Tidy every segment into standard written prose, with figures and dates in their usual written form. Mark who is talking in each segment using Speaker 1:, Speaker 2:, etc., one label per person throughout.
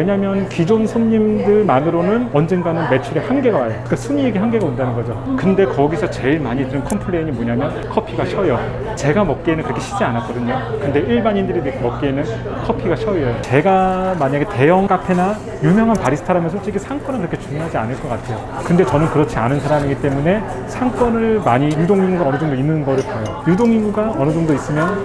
Speaker 1: 왜냐면 기존 손님들만으로는 언젠가는 매출의 한계가 와요. 그러니까 순이익의 한계가 온다는 거죠. 근데 거기서 제일 많이 드는 컴플레인이 뭐냐면 커피가 셔요. 제가 먹기에는 그렇게 시지 않았거든요. 근데 일반인들이 먹기에는 커피가 셔요. 제가 만약에 대형 카페나 유명한 바리스타라면 솔직히 상권은 그렇게 중요하지 않을 것 같아요. 근데 저는 그렇지 않은 사람이기 때문에 상권을 많이 유동인구가 어느 정도 있는 거를 봐요. 유동인구가 어느 정도 있으면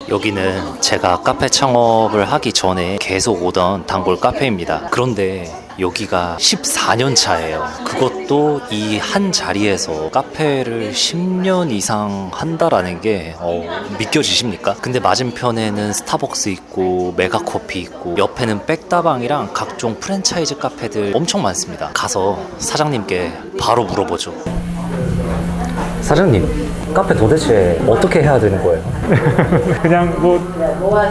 Speaker 2: 여기는 제가 카페 창업을 하기 전에 계속 오던 단골 카페입니다. 그런데 여기가 14년 차예요. 그것도 이 한 자리에서 카페를 10년 이상 한다라는 게 믿겨지십니까? 근데 맞은편에는 스타벅스 있고 메가커피 있고 옆에는 백다방이랑 각종 프랜차이즈 카페들 엄청 많습니다. 가서 사장님께 바로 물어보죠.
Speaker 3: 사장님, 카페 도대체 어떻게 해야 되는 거예요?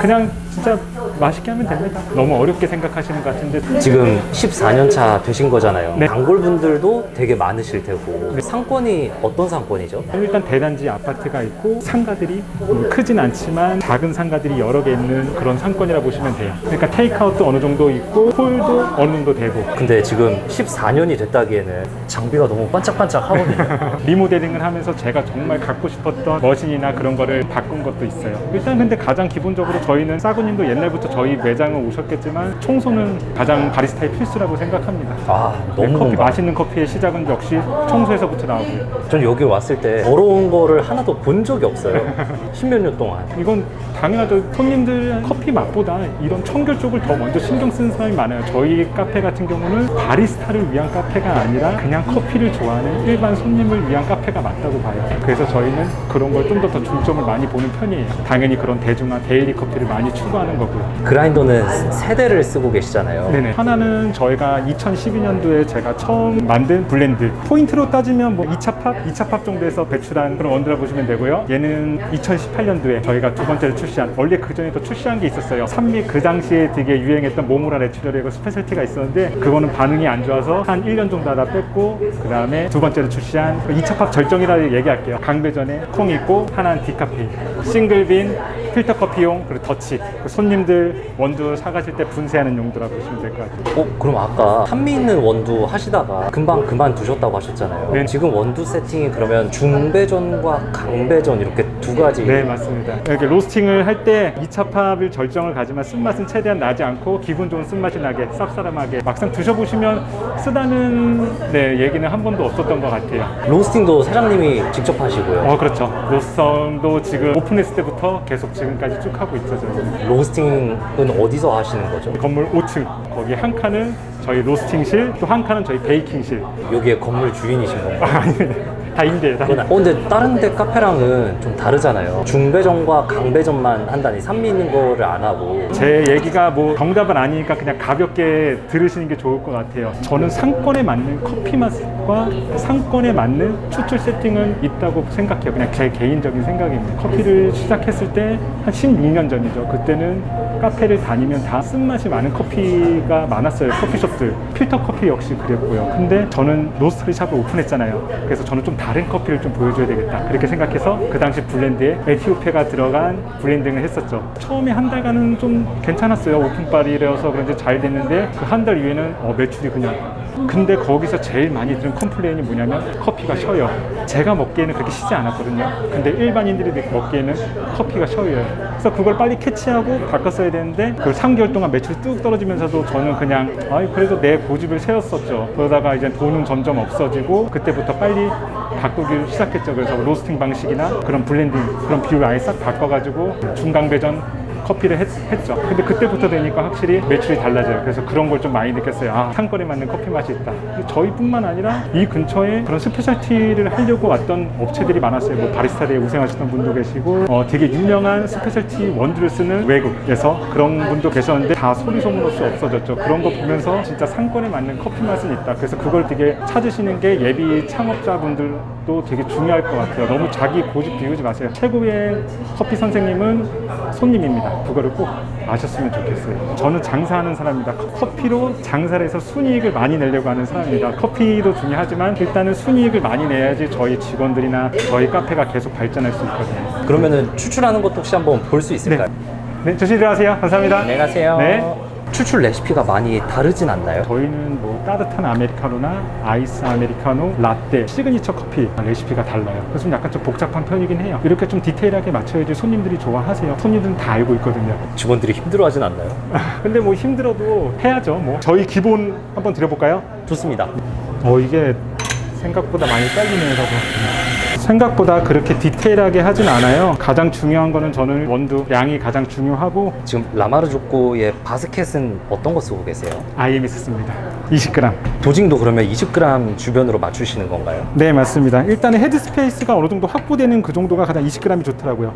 Speaker 1: 그냥 진짜 맛있게 하면 됩니다. 너무 어렵게 생각하시는 것 같은데
Speaker 3: 지금 14년 차 되신 거잖아요.
Speaker 1: 네.
Speaker 3: 단골분들도 되게 많으실 테고. 상권이 어떤 상권이죠?
Speaker 1: 일단 대단지 아파트가 있고 상가들이 크진 않지만 작은 상가들이 여러 개 있는 그런 상권이라 보시면 돼요. 그러니까 테이크아웃도 어느 정도 있고 홀도 어느 정도 되고.
Speaker 3: 근데 지금 14년이 됐다기에는 장비가 너무 반짝반짝 하거든요.
Speaker 1: 리모델링을 하면서 제가 정말 갖고 싶었던 머신이나 그런 거를 바꾼 것도 있어요. 일단 근데 가장 기본적으로 저희는 싸구님도 옛날부터 저희 매장을 오셨겠지만 청소는 가장 바리스타의 필수라고 생각합니다.
Speaker 3: 아, 너무
Speaker 1: 맛있는 커피의 시작은 역시 청소에서부터 나오고요.
Speaker 3: 전 여기 왔을 때 더러운 거를 하나도 본 적이 없어요. 10몇 년 동안.
Speaker 1: 이건 당연하죠. 손님들 커피 맛보다 이런 청결 쪽을 더 먼저 신경 쓰는 사람이 많아요. 저희 카페 같은 경우는 바리스타를 위한 카페가 아니라 그냥 커피를 좋아하는 일반 손님을 위한 카페가 맞다고 봐요. 그래서 저희는 그런 걸 좀 더 중점을 많이 보는 편이에요. 당연히 그런 대중화 데일리 커피를 많이 추구하는 거고요.
Speaker 3: 그라인더는 세대를 쓰고 계시잖아요.
Speaker 1: 네네. 하나는 저희가 2012년도에 제가 처음 만든 블렌드. 포인트로 따지면 뭐 2차 팝 정도에서 배출한 그런 원두라 보시면 되고요. 얘는 2018년도에 저희가 두 번째로 출시한, 원래 그 전에 또 출시한 게 있었어요. 산미 그 당시에 되게 유행했던 모모라 내추럴이고 스페셜티가 있었는데 그거는 반응이 안 좋아서 한 1년 정도 하다 뺐고 그 다음에 두 번째로 출시한 2차 팝 절정이라 얘기할게요. 강배전에 콩 있고 하나는 디카페인, 싱글빈, 필터 커피용, 그리고 더치. 손님들 원두 사가실 때 분쇄하는 용도라고 보시면 될 것 같아요.
Speaker 3: 그럼 아까 산미 있는 원두 하시다가 금방 그만두셨다고 하셨잖아요.
Speaker 1: 네.
Speaker 3: 지금 원두 세팅이 그러면 중배전과 강배전 이렇게 두 가지.
Speaker 1: 네, 맞습니다. 이렇게 로스팅을 할 때 2차 팝을 절정을 가지만 쓴맛은 최대한 나지 않고 기분 좋은 쓴맛이 나게 쌉싸름하게 막상 드셔보시면 쓰다는 얘기는 한 번도 없었던 것 같아요.
Speaker 3: 로스팅도 사장님이 직접 하시고요.
Speaker 1: 그렇죠. 로스팅도 지금 오픈했을 때부터 계속 지금까지 쭉 하고 있죠. 저는.
Speaker 3: 로스팅은 어디서 하시는 거죠?
Speaker 1: 건물 5층 거기 한 칸은 저희 로스팅실, 또 한 칸은 저희 베이킹실.
Speaker 3: 여기에 건물 주인이신 건가요?
Speaker 1: 아니, 다 임대예요.
Speaker 3: 근데 다른 데 카페랑은 좀 다르잖아요. 중배전과 강배전만 한다니 산미 있는 거를 안 하고.
Speaker 1: 제 얘기가 뭐 정답은 아니니까 그냥 가볍게 들으시는 게 좋을 것 같아요. 저는 상권에 맞는 커피 맛과 상권에 맞는 추출 세팅은 있다고 생각해요. 그냥 제 개인적인 생각입니다. 커피를 시작했을 때 한 16년 전이죠. 그때는 카페를 다니면 다 쓴맛이 많은 커피가 많았어요. 커피숍들. 필터 커피 역시 그랬고요. 근데 저는 로스터리 샵을 오픈했잖아요. 그래서 저는 좀 다른 커피를 좀 보여줘야 되겠다. 그렇게 생각해서 그 당시 블렌드에 에티오피아가 들어간 블렌딩을 했었죠. 처음에 한 달간은 좀 괜찮았어요. 오픈빨이라서 그런지 잘 됐는데 그 한 달 이후에는 매출이 그냥. 근데 거기서 제일 많이 드는 컴플레인이 뭐냐면 커피가 셔요. 제가 먹기에는 그렇게 시지 않았거든요. 근데 일반인들이 먹기에는 커피가 셔요. 그래서 그걸 빨리 캐치하고 바꿨어야 되는데 그 3개월 동안 매출이 뚝 떨어지면서도 저는 그냥 그래도 내 고집을 세웠었죠. 그러다가 이제 돈은 점점 없어지고 그때부터 빨리 바꾸기 시작했죠. 그래서 로스팅 방식이나 그런 블렌딩, 그런 비율을 아예 싹 바꿔가지고 중강배전 커피를 했죠. 근데 그때부터 되니까 확실히 매출이 달라져요. 그래서 그런 걸 좀 많이 느꼈어요. 상권에 맞는 커피 맛이 있다. 저희뿐만 아니라 이 근처에 그런 스페셜티를 하려고 왔던 업체들이 많았어요. 뭐 바리스타대에 우승하셨던 분도 계시고 되게 유명한 스페셜티 원두를 쓰는 외국에서 그런 분도 계셨는데 다 소리 소문 없이 없어졌죠. 그런 거 보면서 진짜 상권에 맞는 커피 맛은 있다. 그래서 그걸 되게 찾으시는 게 예비 창업자분들도 되게 중요할 것 같아요. 너무 자기 고집 비우지 마세요. 최고의 커피 선생님은 손님입니다. 그거를 꼭 아셨으면 좋겠어요. 저는 장사하는 사람입니다. 커피로 장사를 해서 순이익을 많이 내려고 하는 사람입니다. 커피도 중요하지만 일단은 순이익을 많이 내야지 저희 직원들이나 저희 카페가 계속 발전할 수 있거든요.
Speaker 3: 그러면은 추출하는 것도 혹시 한번 볼 수 있을까요?
Speaker 1: 네, 조심히 들어가세요. 감사합니다.
Speaker 3: 안녕히 가세요.
Speaker 1: 네.
Speaker 3: 추출 레시피가 많이 다르진 않나요?
Speaker 1: 저희는 뭐 따뜻한 아메리카노나 아이스 아메리카노, 라떼, 시그니처 커피 레시피가 달라요. 그래서 좀 약간 좀 복잡한 편이긴 해요. 이렇게 좀 디테일하게 맞춰야지 손님들이 좋아하세요. 손님들은 다 알고 있거든요.
Speaker 3: 직원들이 힘들어하진 않나요?
Speaker 1: 근데 뭐 힘들어도 해야죠. 뭐 저희 기본 한번 드려볼까요?
Speaker 3: 좋습니다.
Speaker 1: 이게 생각보다 많이 딸리면서 생각보다 그렇게 디테일하게 하진 않아요. 가장 중요한 거는 저는 원두 양이 가장 중요하고
Speaker 3: 지금 라마르조코의 바스켓은 어떤 거 쓰고 계세요?
Speaker 1: IMS 씁니다. 20g.
Speaker 3: 도징도 그러면 20g 주변으로 맞추시는 건가요?
Speaker 1: 네, 맞습니다. 일단은 헤드 스페이스가 어느 정도 확보되는 그 정도가 가장 20g이 좋더라고요.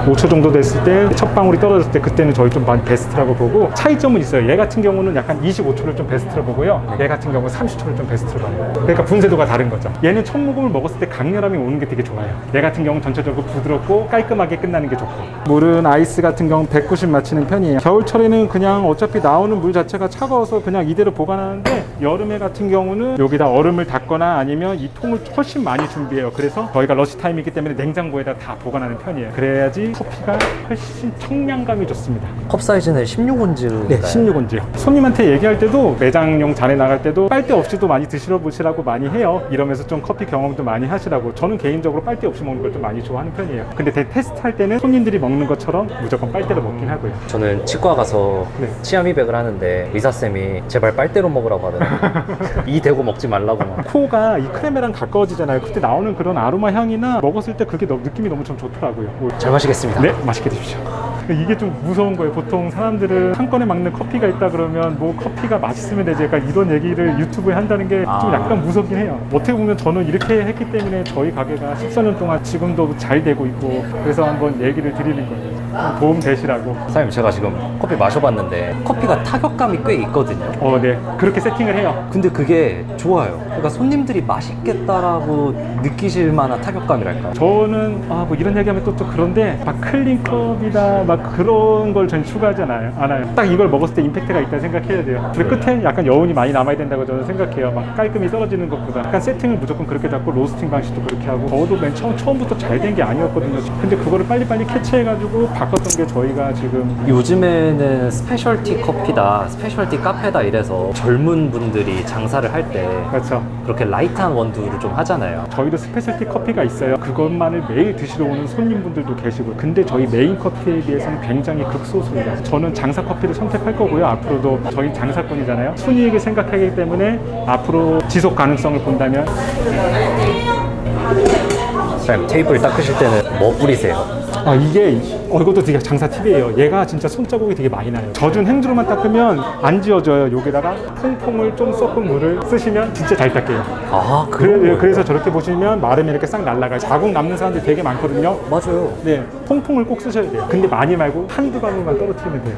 Speaker 1: 5초 정도 됐을 때 첫 방울이 떨어졌을 때 그때는 저희 좀 많이 베스트라고 보고 차이점은 있어요. 얘 같은 경우는 약간 25초를 좀 베스트로 보고요. 얘 같은 경우는 30초를 좀 베스트로 봐요. 그러니까 분쇄도가 다른 거죠. 얘는 첫 모금을 먹었을 때 강렬함이 오는 게 되게 좋아요. 얘 같은 경우는 전체적으로 부드럽고 깔끔하게 끝나는 게 좋고 물은 아이스 같은 경우는 190 맞추는 편이에요. 겨울철에는 그냥 어차피 나오는 물 자체가 차가워서 그냥 이대로 보관하는데 여름에 같은 경우는 여기다 얼음을 닫거나 아니면 이 통을 훨씬 많이 준비해요. 그래서 저희가 러시 타임이기 때문에 냉장고에다 다 보관하는 편이에요. 그래야지 커피가 훨씬 청량감이 좋습니다.
Speaker 3: 컵 사이즈는 16온즈.
Speaker 1: 네, 16온즈요. 손님한테 얘기할 때도 매장용 잔에 나갈 때도 빨대 없이도 많이 드시러 보시라고 많이 해요. 이러면서 좀 커피 경험도 많이 하시라고. 저는 개인적으로 빨대 없이 먹는 걸 좀 많이 좋아하는 편이에요. 근데 테스트할 때는 손님들이 먹는 것처럼 무조건 빨대로 먹긴 하고요.
Speaker 3: 저는 치과 가서
Speaker 1: 네.
Speaker 3: 치아 미백을 하는데 의사쌤이 제발 빨대로 먹으라고 하더라고요. 이 대고 먹지 말라고 막.
Speaker 1: 코가 이 크레메랑 가까워지잖아요. 그때 나오는 그런 아로마 향이나 먹었을 때 그게 느낌이 너무 좀 좋더라고요.
Speaker 3: 잘 마시겠습니다.
Speaker 1: 네, 맛있게 드십시오. 이게 좀 무서운 거예요. 보통 사람들은 한 건에 막는 커피가 있다 그러면 뭐 커피가 맛있으면 되지. 약간 이런 얘기를 유튜브에 한다는 게 좀 약간 무섭긴 해요. 어떻게 보면 저는 이렇게 했기 때문에 저희 가게가 14년 동안 지금도 잘 되고 있고 그래서 한번 얘기를 드리는 거예요. 좀 도움 되시라고.
Speaker 3: 사장님 제가 지금 커피 마셔봤는데 커피가 타격감이 꽤 있거든요.
Speaker 1: 네. 그렇게 세팅을 해요.
Speaker 3: 근데 그게 좋아요. 그러니까 손님들이 맛있겠다라고 느끼실 만한 타격감이랄까요?
Speaker 1: 저는 뭐 이런 얘기하면 또 그런데 막 클린컵이다 막 그런 걸 저는 추구하지 않아요. 딱 이걸 먹었을 때 임팩트가 있다고 생각해야 돼요. 그 끝에 약간 여운이 많이 남아야 된다고 저는 생각해요. 막 깔끔히 떨어지는 것보다 약간 세팅을 무조건 그렇게 잡고 로스팅 방식도 그렇게 하고 저도 맨 처음부터 잘 된 게 아니었거든요. 근데 그거를 빨리빨리 캐치해가지고 바꿨던 게 저희가 지금
Speaker 3: 요즘에는 스페셜티 커피다, 스페셜티 카페다 이래서 젊은 분들이 장사를 할 때
Speaker 1: 그렇죠.
Speaker 3: 그렇게 라이트한 원두를 좀 하잖아요.
Speaker 1: 저희도 스페셜티 커피가 있어요. 그것만을 매일 드시러 오는 손님분들도 계시고 근데 저희 메인 커피에 비해서는 굉장히 극소수예요. 저는 장사 커피를 선택할 거고요. 앞으로도 저희 장사꾼이잖아요. 순이익을 생각하기 때문에 앞으로 지속 가능성을 본다면
Speaker 3: 사장님 테이블 닦으실 때는 뭐 뿌리세요?
Speaker 1: 이게 이것도 되게 장사 팁이에요. 얘가 진짜 손자국이 되게 많이 나요. 젖은 행주로만 닦으면 안 지워져요. 여기다가 퐁퐁을 좀 섞은 물을 쓰시면 진짜 잘 닦여요. 그래서 저렇게 보시면 마르면 이렇게 싹 날아가요. 자국 남는 사람들이 되게 많거든요.
Speaker 3: 맞아요.
Speaker 1: 네, 퐁퐁을 꼭 쓰셔야 돼요. 근데 많이 말고 한두 방울만 떨어뜨리면 돼요.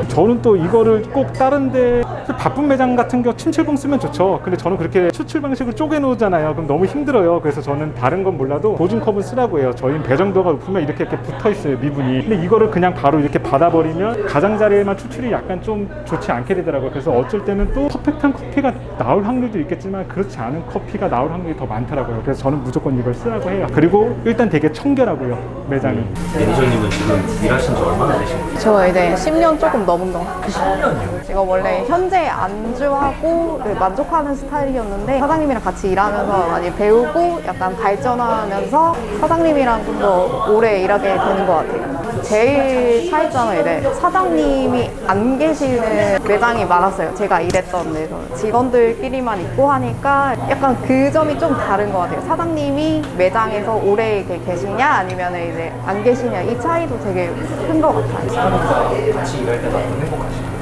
Speaker 1: 저는 또 이거를 꼭 다른데 바쁜 매장 같은 경우 침칠봉 쓰면 좋죠. 근데 저는 그렇게 추출 방식을 쪼개 놓잖아요. 그럼 너무 힘들어요. 그래서 저는 다른 건 몰라도 보증컵은 쓰라고 해요. 저희는 배정도가 높으면 이렇게 붙어 있어요, 미분이. 근데 이거를 그냥 바로 이렇게 받아버리면 가장자리에만 추출이 약간 좀 좋지 않게 되더라고요. 그래서 어쩔 때는 또 퍼펙트한 커피가 나올 확률도 있겠지만 그렇지 않은 커피가 나올 확률이 더 많더라고요. 그래서 저는 무조건 이걸 쓰라고 해요. 그리고 일단 되게 청결하고요, 매장은.
Speaker 3: 매니저님은 지금 일하신 지 얼마나 되신 거예요?
Speaker 4: 저 이제 10년 조금 넘은 것 같아요. 10년이요? 제가 원래 현재 안주하고 만족하는 스타일이었는데 사장님이랑 같이 일하면서 많이 배우고 약간 발전하면서 사장님이랑 좀 더 오래 일하게 되는 것 같아요. 제일 차이점은 이제 사장님이 안 계시는 매장이 많았어요. 제가 일했던 데서 직원들끼리만 있고 하니까 약간 그 점이 좀 다른 것 같아요. 사장님이 매장에서 오래 이렇게 계시냐 아니면 이제 안 계시냐 이 차이도 되게 큰 것 같아요.
Speaker 3: 같이 일할 때가 행복하시죠?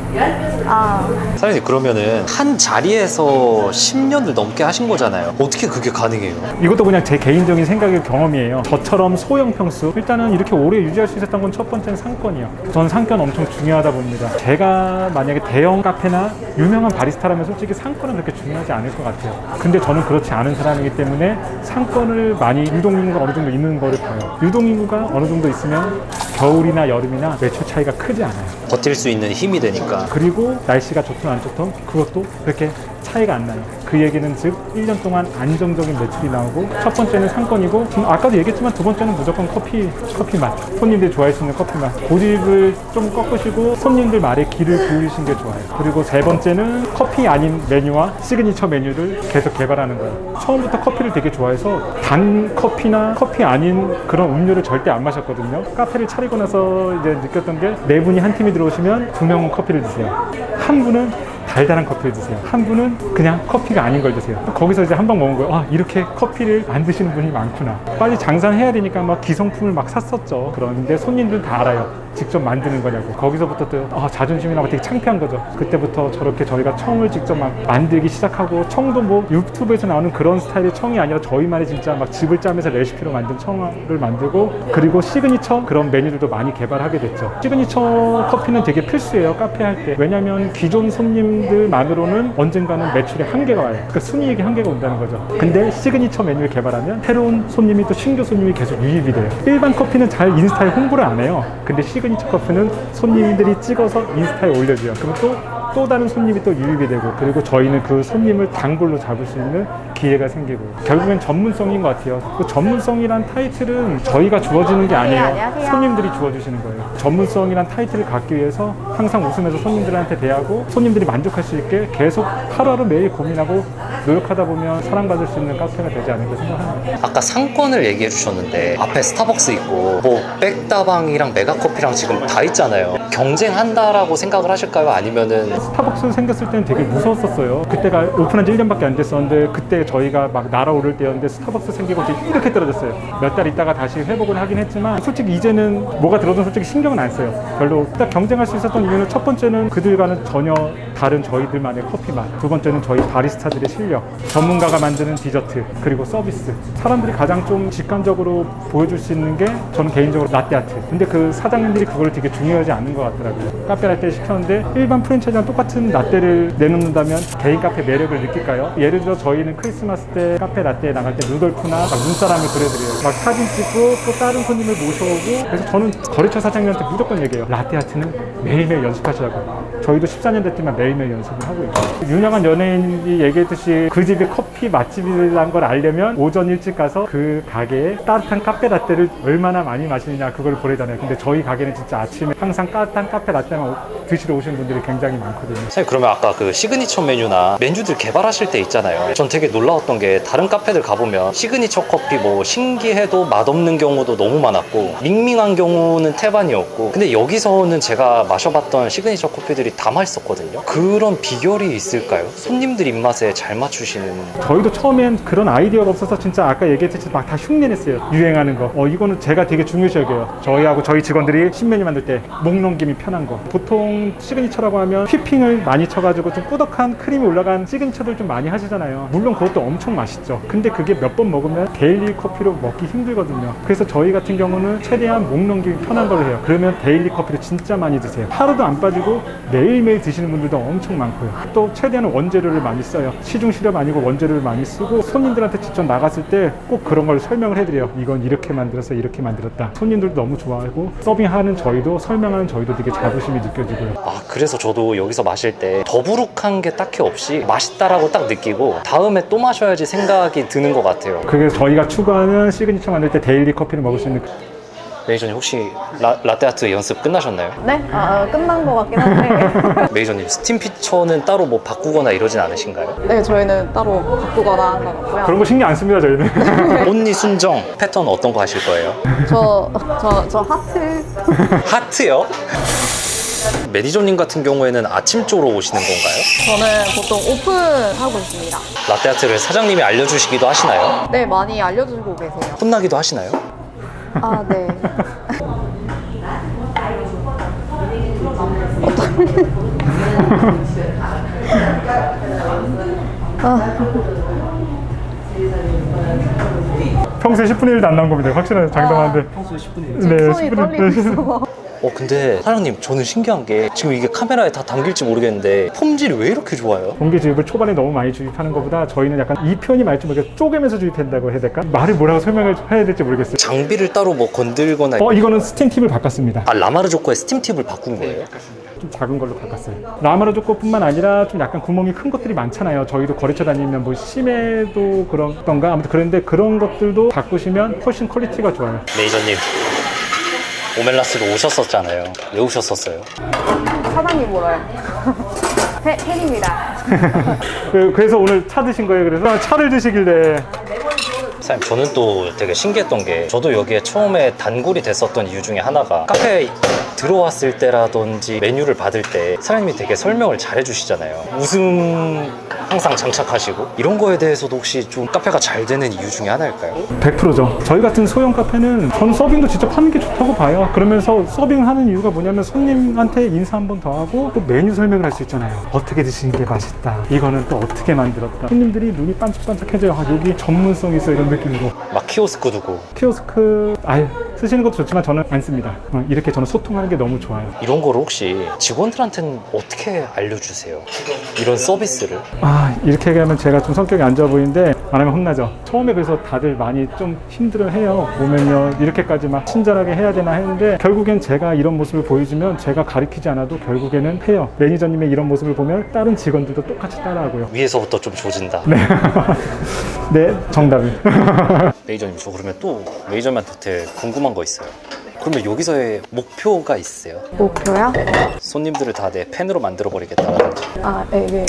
Speaker 2: 사장님 그러면은 한 자리에서 10년을 넘게 하신 거잖아요. 어떻게 그게 가능해요?
Speaker 1: 이것도 그냥 제 개인적인 생각의 경험이에요. 저처럼 소형 평수 일단은 이렇게 오래 유지할 수 있었던 건 첫 번째는 상권이요. 저는 상권 엄청 중요하다 봅니다. 제가 만약에 대형 카페나 유명한 바리스타라면 솔직히 상권은 그렇게 중요하지 않을 것 같아요. 근데 저는 그렇지 않은 사람이기 때문에 상권을 많이 유동인구가 어느 정도 있는 거를 봐요. 유동인구가 어느 정도 있으면 겨울이나 여름이나 매출 차이가 크지 않아요.
Speaker 2: 버틸 수 있는 힘이 되니까.
Speaker 1: 그리고 날씨가 좋든 안 좋든 그것도 그렇게 차이가 안 나요. 그 얘기는 즉 1년 동안 안정적인 매출이 나오고 첫 번째는 상권이고 아까도 얘기했지만 두 번째는 무조건 커피 맛. 손님들이 좋아할 수 있는 커피 맛. 고집을 좀 꺾으시고 손님들 말에 귀를 기울이신 게 좋아요. 그리고 세 번째는 커피 아닌 메뉴와 시그니처 메뉴를 계속 개발하는 거예요. 처음부터 커피를 되게 좋아해서 단 커피나 커피 아닌 그런 음료를 절대 안 마셨거든요. 카페를 차리고 나서 이제 느꼈던 게 네 분이 한 팀이 들어오시면 두 명은 커피를 드세요. 한 분은 달달한 커피를 드세요. 한 분은 그냥 커피가 아닌 걸 드세요. 거기서 이제 한 방 먹은 거예요. 아, 이렇게 커피를 안 드시는 분이 많구나. 빨리 장사해야 되니까 막 기성품을 막 샀었죠. 그런데 손님들 다 알아요. 직접 만드는 거냐고. 거기서부터 또 자존심이 나고 되게 창피한 거죠. 그때부터 저렇게 저희가 청을 직접 막 만들기 시작하고, 청도 뭐 유튜브에서 나오는 그런 스타일의 청이 아니라 저희만의 진짜 막 즙을 짜면서 레시피로 만든 청을 만들고, 그리고 시그니처 그런 메뉴들도 많이 개발하게 됐죠. 시그니처 커피는 되게 필수예요, 카페 할 때. 왜냐면 기존 손님들만으로는 언젠가는 매출의 한계가 와요. 그러니까 순이익의 한계가 온다는 거죠. 근데 시그니처 메뉴를 개발하면 새로운 손님이 또 신규 손님이 계속 유입이 돼요. 일반 커피는 잘 인스타에 홍보를 안 해요. 근데 시그니처 커피는 손님들이 찍어서 인스타에 올려줘요. 그럼 또 다른 손님이 또 유입이 되고, 그리고 저희는 그 손님을 단골로 잡을 수 있는 기회가 생기고, 결국엔 전문성인 것 같아요. 그 전문성이란 타이틀은 저희가 주어지는 게 아니에요.
Speaker 4: 안녕하세요.
Speaker 1: 손님들이 주어주시는 거예요. 전문성이란 타이틀을 갖기 위해서 항상 웃으면서 손님들한테 대하고 손님들이 만족할 수 있게 계속 하루하루 매일 고민하고 노력하다 보면 사랑받을 수 있는 카페가 되지 않을까 생각합니다.
Speaker 2: 아까 상권을 얘기해 주셨는데 앞에 스타벅스 있고 뭐 백다방이랑 메가커피랑 지금 다 있잖아요. 경쟁한다라고 생각을 하실까요? 아니면은
Speaker 1: 스타벅스 생겼을 때는 되게 무서웠었어요. 그때가 오픈한 지 1년밖에 안 됐었는데, 그때 저희가 막 날아오를 때였는데 스타벅스 생기고 이렇게 떨어졌어요. 몇 달 있다가 다시 회복을 하긴 했지만, 솔직히 이제는 뭐가 들어도 솔직히 신경은 안 써요. 별로. 딱 경쟁할 수 있었던 이유는 첫 번째는 그들과는 전혀 다른 저희들만의 커피 맛, 두 번째는 저희 바리스타들의 실력, 전문가가 만드는 디저트, 그리고 서비스. 사람들이 가장 좀 직관적으로 보여줄 수 있는 게 저는 개인적으로 라떼아트. 근데 그 사장님들이 그걸 되게 중요하지 않는 것 같더라고요. 카페 라떼 시켰는데 일반 프랜차이즈랑 똑같은 라떼를 내놓는다면 개인 카페 매력을 느낄까요? 예를 들어 저희는 크리스마스 때 카페 라떼에 나갈 때 루돌프나 막 눈사람을 그려드려요. 막 사진 찍고 또 다른 손님을 모셔오고. 그래서 저는 거래처 사장님한테 무조건 얘기해요. 라떼아트는 매일매일 연습하시라고. 저희도 14년 됐지만 매일매일 연습을 하고 있어요. 유명한 연예인이 얘기했듯이 그 집이 커피 맛집이라는 걸 알려면 오전 일찍 가서 그 가게에 따뜻한 카페 라떼를 얼마나 많이 마시느냐, 그걸 보래잖아요. 근데 저희 가게는 진짜 아침에 항상 따뜻한 카페 라떼만 드시러 오시는 분들이 굉장히 많거든요.
Speaker 2: 사장님, 그러면 아까 그 시그니처 메뉴나 메뉴들 개발하실 때 있잖아요. 전 되게 놀라웠던 게 다른 카페들 가보면 시그니처 커피 뭐 신기해도 맛없는 경우도 너무 많았고 밍밍한 경우는 태반이었고, 근데 여기서는 제가 마셔봤던 시그니처 커피들이 다 맛있었거든요. 그런 비결이 있을까요? 손님들 입맛에 잘 맞추시는.
Speaker 1: 저희도 처음엔 그런 아이디어가 없어서 진짜 아까 얘기했듯이 막 다 흉내냈어요. 유행하는 거. 이거는 제가 되게 중요시 여겨요. 저희하고 저희 직원들이 신메뉴 만들 때 목 넘김이 편한 거. 보통 시그니처라고 하면 휘핑을 많이 쳐가지고 좀 꾸덕한 크림이 올라간 시그니처들 좀 많이 하시잖아요. 물론 그것도 엄청 맛있죠. 근데 그게 몇 번 먹으면 데일리 커피로 먹기 힘들거든요. 그래서 저희 같은 경우는 최대한 목 넘김이 편한 걸로 해요. 그러면 데일리 커피를 진짜 많이 드세요. 하루도 안 빠지고 매일매일 드시는 분들도 엄청 많고요. 또 최대한 원재료를 많이 써요. 시중 시럽 아니고 원재료를 많이 쓰고, 손님들한테 직접 나갔을 때 꼭 그런 걸 설명을 해드려요. 이건 이렇게 만들어서 이렇게 만들었다. 손님들도 너무 좋아하고, 서빙하는 저희도, 설명하는 저희도 되게 자부심이 느껴지고요.
Speaker 2: 그래서 저도 여기서 마실 때 더부룩한 게 딱히 없이 맛있다라고 딱 느끼고 다음에 또 마셔야지 생각이 드는 것 같아요.
Speaker 1: 그게 저희가 추구하는 시그니처 만들 때 데일리 커피를 먹을 수 있는.
Speaker 2: 매니저님 혹시 라떼아트 연습 끝나셨나요?
Speaker 4: 네? 끝난 것 같긴 한데.
Speaker 2: 매니저님 스팀 피처는 따로 뭐 바꾸거나 이러진 않으신가요?
Speaker 4: 네, 저희는 따로 바꾸거나 한 건 없고요.
Speaker 1: 그런 거 신경 안 씁니다, 저희는.
Speaker 2: 온리 순정 패턴 어떤 거 하실 거예요?
Speaker 4: 저 하트.
Speaker 2: 하트요? 매니저님 같은 경우에는 아침 쪽으로 오시는 건가요?
Speaker 4: 저는 보통 오픈하고 있습니다.
Speaker 2: 라떼아트를 사장님이 알려주시기도 하시나요?
Speaker 4: 네, 많이 알려주고 계세요.
Speaker 2: 혼나기도 하시나요?
Speaker 4: 네.
Speaker 1: 평소에 10분의 1도 안 나온 겁니다. 확실한 장담하는데.
Speaker 3: 평소에 10분이
Speaker 1: 네,
Speaker 4: 손이 떨리고 있어.
Speaker 2: 근데 사장님, 저는 신기한 게 지금 이게 카메라에 다 담길지 모르겠는데 폼질이 왜 이렇게 좋아요?
Speaker 1: 공기 주입을 초반에 너무 많이 주입하는 것보다 저희는 약간 이 표현이 말지 모르겠어요. 쪼개면서 주입한다고 해야 될까? 말을 뭐라고 설명을 해야 될지 모르겠어요.
Speaker 2: 장비를 따로 뭐 건들거나
Speaker 1: 이거는 스팀 팁을 바꿨습니다.
Speaker 2: 라마르조코의 스팀 팁을 바꾼 거예요?
Speaker 1: 좀 작은 걸로 바꿨어요. 라마르조코뿐만 아니라 좀 약간 구멍이 큰 것들이 많잖아요. 저희도 거래처 다니면 뭐 심해도 그런가 아무튼 그런데 그런 것들도 바꾸시면 훨씬 퀄리티가 좋아요.
Speaker 2: 매니저님, 오멜라스로 오셨었잖아요. 왜 오셨었어요?
Speaker 4: 사장님 물어요. 팬입니다.
Speaker 1: 그래서 오늘 차 드신 거예요. 그래서 차를 드시길래
Speaker 2: 사장님, 저는 또 되게 신기했던 게 저도 여기에 처음에 단골이 됐었던 이유 중에 하나가 카페에 들어왔을 때라든지 메뉴를 받을 때 사장님이 되게 설명을 잘 해주시잖아요. 웃음 항상 장착하시고 이런 거에 대해서도 혹시 좀 카페가 잘 되는 이유 중에 하나일까요?
Speaker 1: 100%죠. 저희 같은 소형 카페는 저는 서빙도 직접 하는 게 좋다고 봐요. 그러면서 서빙을 하는 이유가 뭐냐면 손님한테 인사 한 번 더 하고 또 메뉴 설명을 할 수 있잖아요. 어떻게 드시는 게 맛있다. 이거는 또 어떻게 만들었다. 손님들이 눈이 반짝반짝해져요. 아, 여기 전문성 있어 이런 느낌으로.
Speaker 2: 막 키오스크 두고
Speaker 1: 키오스크 쓰시는 것도 좋지만 저는 안 씁니다. 이렇게 저는 소통하는 게 너무 좋아요.
Speaker 2: 이런 거를 혹시 직원들한테는 어떻게 알려주세요? 이런 서비스를?
Speaker 1: 이렇게 얘기하면 제가 좀 성격이 안 좋아 보이는데 안 하면 혼나죠. 처음에 그래서 다들 많이 좀 힘들어해요. 보면요 이렇게까지 막 친절하게 해야 되나 했는데 결국엔 제가 이런 모습을 보여주면 제가 가르치지 않아도 결국에는 해요. 매니저님의 이런 모습을 보면 다른 직원들도 똑같이 따라하고요.
Speaker 2: 위에서부터 좀 조진다.
Speaker 1: 네, 정답을.
Speaker 2: 매니저님, 저 그러면 또 매니저님한테 궁금한 거 있어요. 그러면 여기서의 목표가 있으세요?
Speaker 4: 목표야?
Speaker 2: 손님들을 다 내 팬으로 만들어버리겠다라든지.
Speaker 4: 네.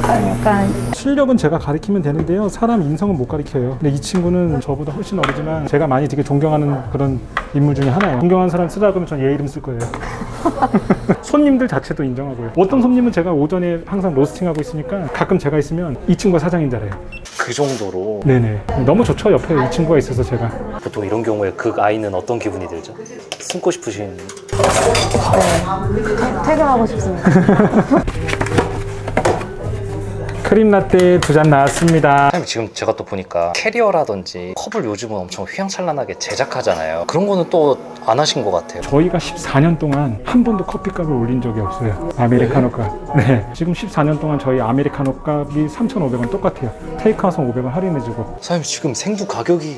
Speaker 4: 약간
Speaker 1: 실력은 제가 가르치면 되는데요. 사람 인성은 못 가르쳐요. 근데 이 친구는 저보다 훨씬 어리지만 제가 많이 되게 존경하는 그런 인물 중에 하나예요. 존경하는 사람 쓰라 그러면 전 얘 이름 쓸 거예요. 손님들 자체도 인정하고요. 어떤 손님은 제가 오전에 항상 로스팅하고 있으니까 가끔 제가 있으면 이 친구가 사장인 줄 알아요.
Speaker 2: 그 정도로.
Speaker 1: 네네. 너무 좋죠. 옆에 이 친구가 있어서 제가.
Speaker 2: 보통 이런 경우에 그 아이는 어떤 기분이 들죠? 숨고 싶으신.
Speaker 4: 퇴근하고 싶습니다.
Speaker 1: 크림 라떼 2잔 나왔습니다.
Speaker 2: 사장님, 지금 제가 또 보니까 캐리어라든지 컵을 요즘은 엄청 휘황찬란하게 제작하잖아요. 그런 거는 또 안 하신 것 같아요.
Speaker 1: 저희가 14년 동안 한 번도 커피값을 올린 적이 없어요. 아메리카노 값. 네. 지금 14년 동안 저희 아메리카노 값이 3,500원 똑같아요. 테이크아웃은 500원 할인해주고.
Speaker 2: 사장님, 지금 생두 가격이.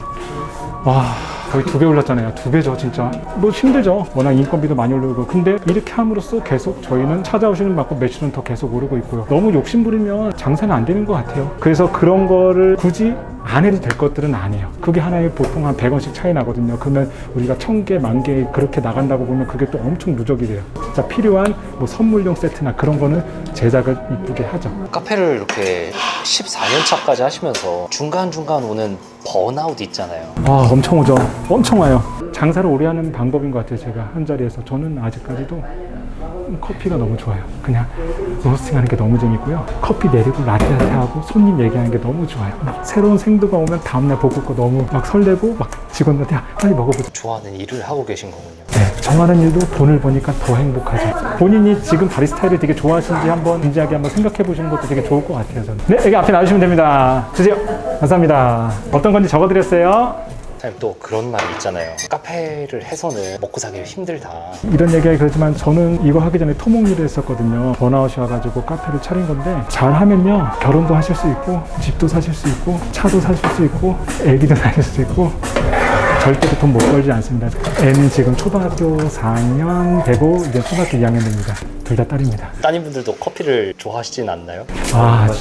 Speaker 1: 와, 거의 2배 올랐잖아요. 2배죠, 진짜. 뭐 힘들죠. 워낙 인건비도 많이 오르고. 근데 이렇게 함으로써 계속 저희는 찾아오시는 만큼 매출은 더 계속 오르고 있고요. 너무 욕심부리면 장사는 안 되는 것 같아요. 그래서 그런 거를 굳이 안 해도 될 것들은 아니에요. 그게 하나에 보통 한 100원씩 차이 나거든요. 그러면 우리가 1000개, 10,000개 그렇게 나간다고 보면 그게 또 엄청 누적이 돼요. 진짜 필요한 뭐 선물용 세트나 그런 거는 제작을 이쁘게 하죠.
Speaker 2: 카페를 이렇게 14년 차까지 하시면서 중간중간 오는 번아웃 있잖아요.
Speaker 1: 엄청 오죠. 엄청 와요. 장사를 오래 하는 방법인 것 같아요. 제가 한 자리에서. 저는 아직까지도 커피가 너무 좋아요. 그냥 로스팅하는 게 너무 재밌고요. 커피 내리고 라떼하고 손님 얘기하는 게 너무 좋아요. 막 새로운 생두가 오면 다음날 볶을 거 너무 막 설레고 막 직원들한테 빨리 먹어보자.
Speaker 2: 좋아하는 일을 하고 계신 거군요.
Speaker 1: 네, 정하는 일도 돈을 버니까 더 행복하죠. 본인이 지금 바리스타를 되게 좋아하시는지 한번 진지하게 한번 생각해 보시는 것도 되게 좋을 것 같아요. 저는. 네, 여기 앞에 놔주시면 됩니다. 드세요. 감사합니다. 어떤 건지 적어드렸어요.
Speaker 2: 사장님, 또 그런 말이 있잖아요. 카페를 해서는 먹고 사기 힘들다.
Speaker 1: 이런 얘기하기 그렇지만 저는 이거 하기 전에 토목일을 했었거든요. 번아웃이 와가지고 카페를 차린 건데 잘하면요 결혼도 하실 수 있고 집도 사실 수 있고 차도 사실 수 있고 애기도 사실 수 있고 절대로 돈 못 벌지 않습니다. 애는 지금 초등학교 4학년 되고 이제 초등학교 2학년 됩니다. 둘 다 딸입니다.
Speaker 2: 따님분들도 커피를 좋아하시진 않나요?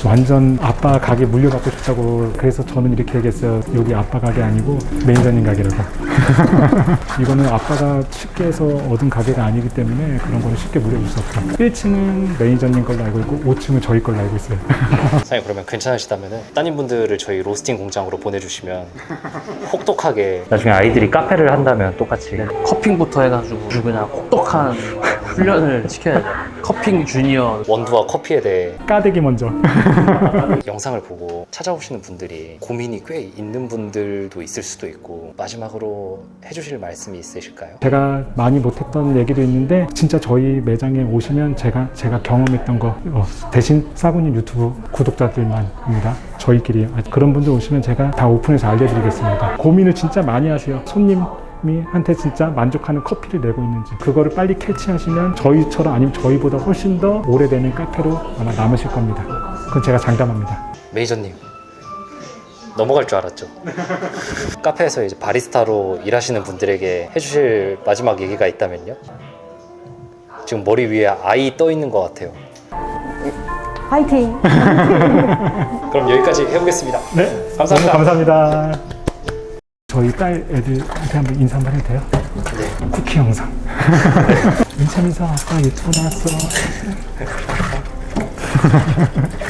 Speaker 1: 완전 아빠 가게 물려받고 싶다고. 그래서 저는 이렇게 얘기했어요. 여기 아빠 가게 아니고 매니저님 가게라고. 이거는 아빠가 쉽게 해서 얻은 가게가 아니기 때문에 그런 거는 쉽게 물려줄 수 없어요. 1층은 매니저님 걸로 알고 있고 5층은 저희 걸로 알고 있어요.
Speaker 2: 사장님, 그러면 괜찮으시다면 따님분들을 저희 로스팅 공장으로 보내주시면 혹독하게.
Speaker 3: 나중에 아이들이 카페를 한다면 똑같이
Speaker 5: 커핑부터 해가지고 아주 그냥 혹독한 훈련을 시켜야죠. 커핑 주니어.
Speaker 2: 원두와 커피에 대해
Speaker 1: 까대기 먼저.
Speaker 2: 영상을 보고 찾아오시는 분들이 고민이 꽤 있는 분들도 있을 수도 있고, 마지막으로 해주실 말씀이 있으실까요?
Speaker 1: 제가 많이 못했던 얘기도 있는데 진짜 저희 매장에 오시면 제가 경험했던 거 대신 싸구님 유튜브 구독자들만입니다. 저희끼리 그런 분들 오시면 제가 다 오픈해서 알려드리겠습니다. 고민을 진짜 많이 하세요. 손님한테 진짜 만족하는 커피를 내고 있는지 그거를 빨리 캐치하시면 저희처럼 아니면 저희보다 훨씬 더 오래되는 카페로 아마 남으실 겁니다. 그건 제가 장담합니다.
Speaker 2: 매니저님, 넘어갈 줄 알았죠? 카페에서 이제 바리스타로 일하시는 분들에게 해주실 마지막 얘기가 있다면요? 지금 머리 위에 아이 떠 있는 것 같아요.
Speaker 4: 파이팅!
Speaker 2: 그럼 여기까지 해보겠습니다.
Speaker 1: 네,
Speaker 2: 감사합니다.
Speaker 1: 너무 감사합니다. 저희 딸 애들한테 한번 인사 한번 해도 돼요? 네. 쿠키 영상. 인사 아빠 유튜브 나왔어.